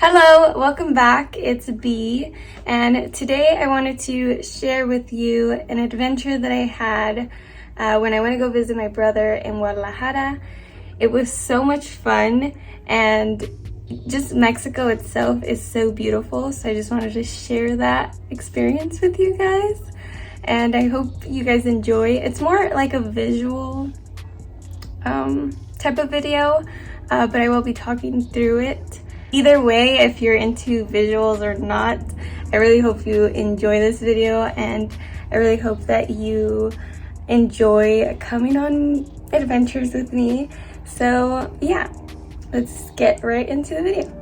Hello, welcome back. It's B, and today I wanted to share with you an adventure that I had when I went to go visit my brother in Guadalajara. It was so much fun, and just Mexico itself is so beautiful, so I just wanted to share that experience with you guys, and I hope you guys enjoy. It's more like a visual type of video, but I will be talking through it. Either way, if you're into visuals or not, I really hope you enjoy this video, and I really hope that you enjoy coming on adventures with me. So yeah, let's get right into the video.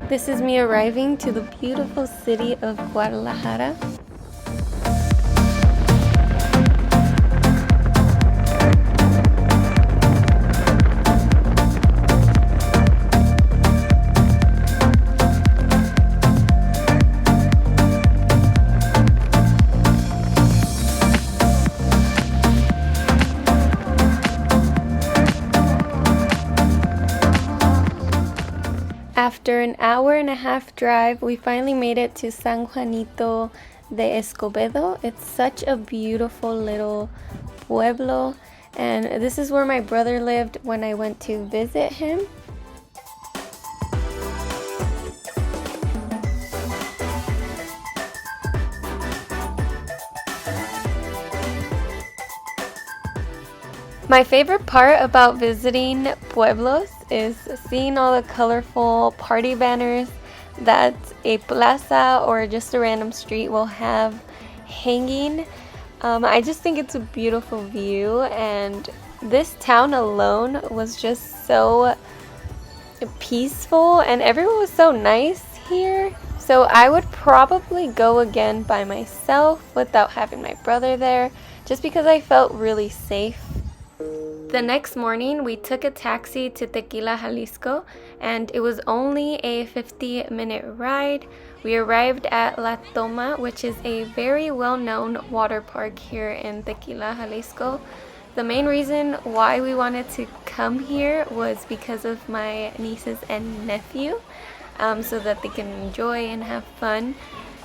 This is me arriving to the beautiful city of Guadalajara. After an hour and a half drive, we finally made it to San Juanito de Escobedo. It's such a beautiful little pueblo, and this is where my brother lived when I went to visit him. My favorite part about visiting pueblos is seeing all the colorful party banners that a plaza or just a random street will have hanging. I just think it's a beautiful view, and this town alone was just so peaceful and everyone was so nice here. So I would probably go again by myself without having my brother there, just because I felt really safe. The next morning, we took a taxi to Tequila Jalisco, and it was only a 50-minute ride. We arrived at La Toma, which is a very well-known water park here in Tequila Jalisco. The main reason why we wanted to come here was because of my nieces and nephew, so that they can enjoy and have fun.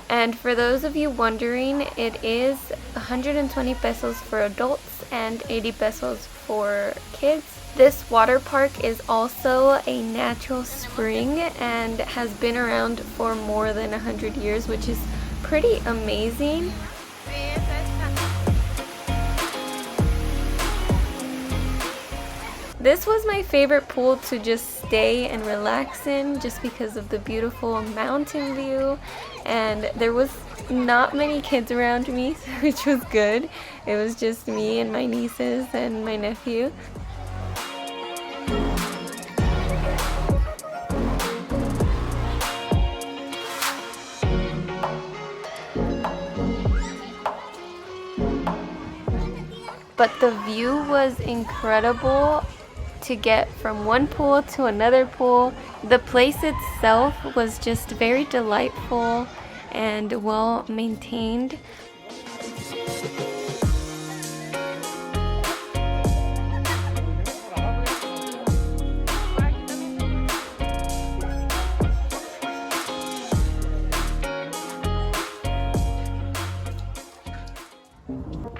And for those of you wondering, it is 120 pesos for adults and 80 pesos for kids. This water park is also a natural spring and has been around for more than 100 years, which is pretty amazing. This was my favorite pool to just stay and relax in, just because of the beautiful mountain view, and there was not many kids around me, which was good. It was just me and my nieces and my nephew. But the view was incredible. To get from one pool to another pool. The place itself was just very delightful and well maintained.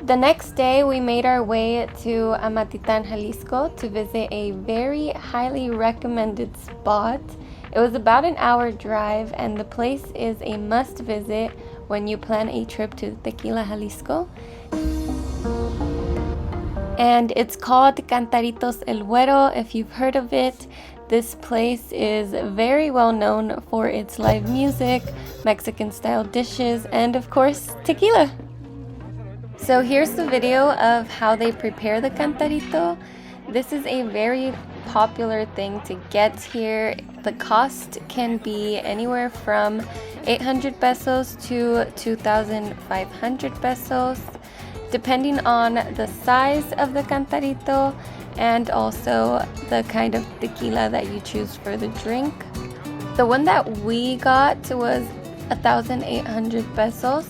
The next day, we made our way to Amatitan, Jalisco to visit a very highly recommended spot. It was about an hour drive, and the place is a must visit when you plan a trip to Tequila Jalisco. And it's called Cantaritos El Huero, if you've heard of it. This place is very well known for its live music, Mexican style dishes, and of course, tequila. So here's the video of how they prepare the cantarito. This is a very popular thing to get here. The cost can be anywhere from 800 pesos to 2,500 pesos, depending on the size of the cantarito and also the kind of tequila that you choose for the drink. The one that we got was 1,800 pesos,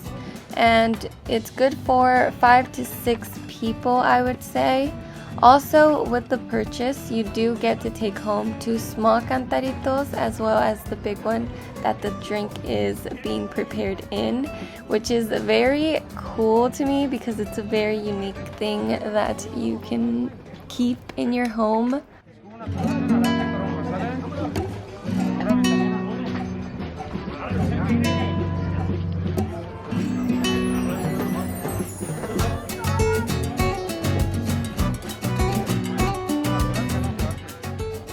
and it's good for 5 to 6 people, I would say. Also, with the purchase, you do get to take home 2 small cantaritos as well as the big one that the drink is being prepared in, which is very cool to me because it's a very unique thing that you can keep in your home.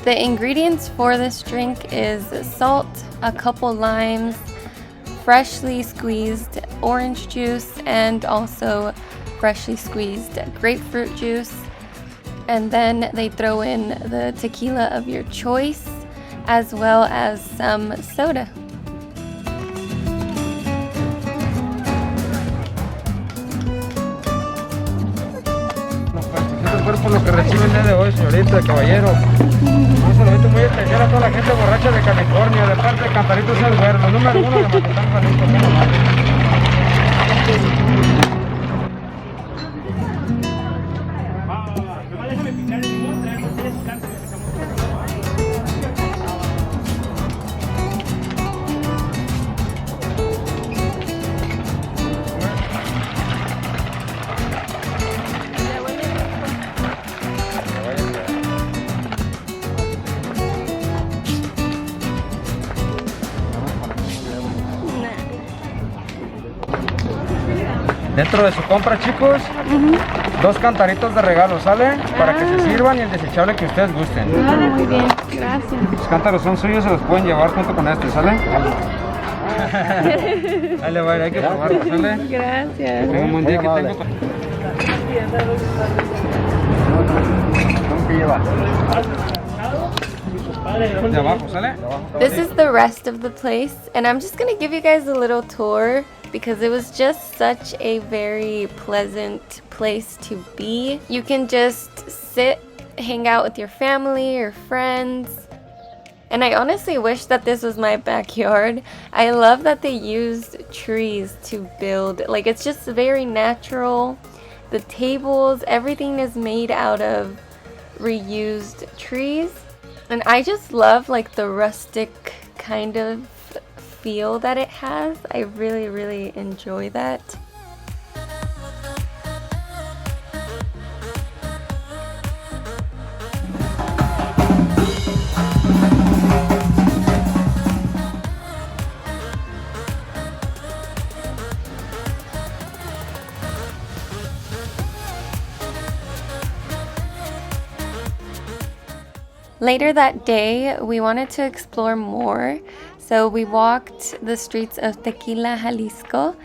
The ingredients for this drink is salt, a couple limes, freshly squeezed orange juice, and also freshly squeezed grapefruit juice. And then they throw in the tequila of your choice, as well as some soda. Por lo que recibe el día de hoy, señorita, caballero. Un saludito muy especial a toda la gente borracha de California, de parte de Cantaritos El Huero, los número 1 de Mazatlán, Jalisco. Déjame picar el limón, traemos el picante. Dentro de su compra, chicos, 2 cantaritos de regalo, ¿sale? Para que se sirvan y el desechable que ustedes gusten. Muy bien, gracias. Los cántaros son suyos, se los pueden llevar junto con este, ¿sale? Ahí le va a ir, hay que probarlo, ¿sale? Gracias. Tengo un buen día que tengo. ¿Cómo que lleva? De abajo, ¿sale? This is the rest of the place, and I'm just gonna give you guys a little tour because it was just such a very pleasant place to be. You can just sit, hang out with your family or friends. And I honestly wish that this was my backyard. I love that they used trees to build. Like, it's just very natural. The tables, everything is made out of reused trees. And I just love like the rustic kind of feel that it has. I really, really enjoy that. Later that day, we wanted to explore more, so we walked the streets of Tequila Jalisco.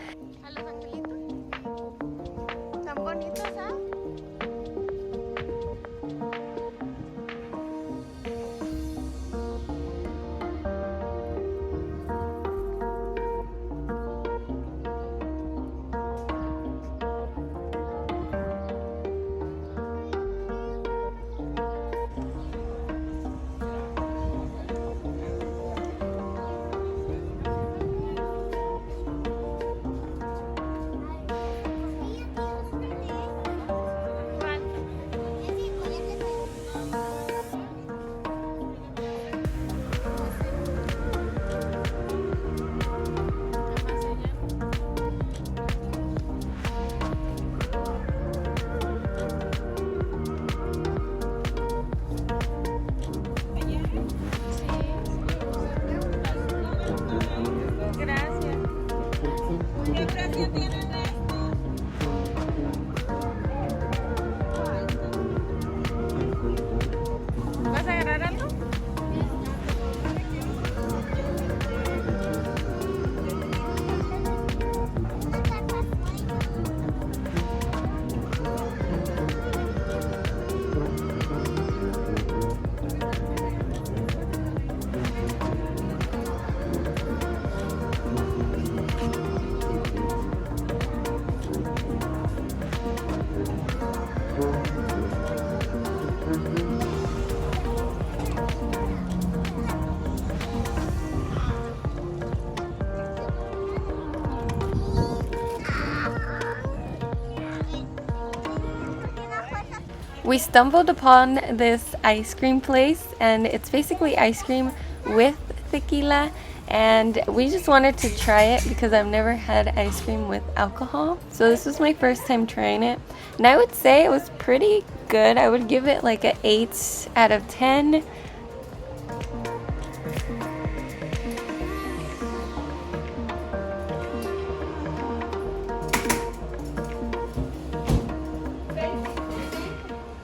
We stumbled upon this ice cream place, and it's basically ice cream with tequila, and we just wanted to try it because I've never had ice cream with alcohol. So this was my first time trying it, and I would say it was pretty good. I would give it like an 8 out of 10.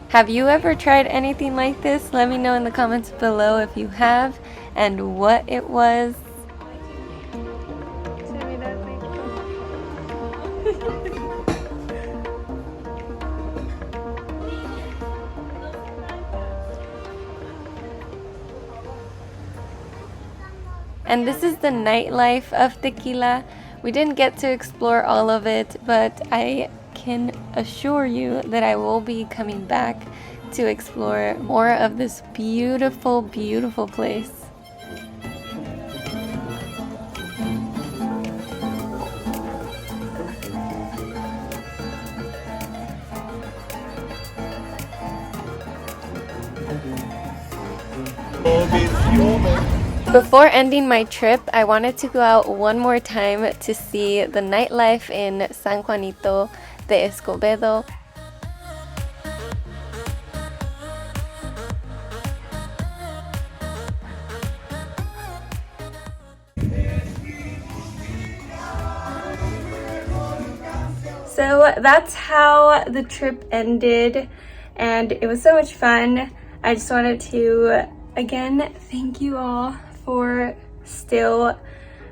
Have you ever tried anything like this? Let me know in the comments below if you have and what it was. And this is the nightlife of tequila. We didn't get to explore all of it, but I can assure you that I will be coming back to explore more of this beautiful, beautiful place. Before ending my trip, I wanted to go out one more time to see the nightlife in San Juanito de Escobedo. So that's how the trip ended, and it was so much fun. I just wanted to again thank you all for still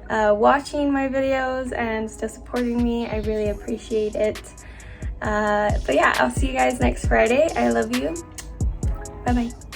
watching my videos and still supporting me. I really appreciate it. But yeah, I'll see you guys next Friday. I love you. Bye bye.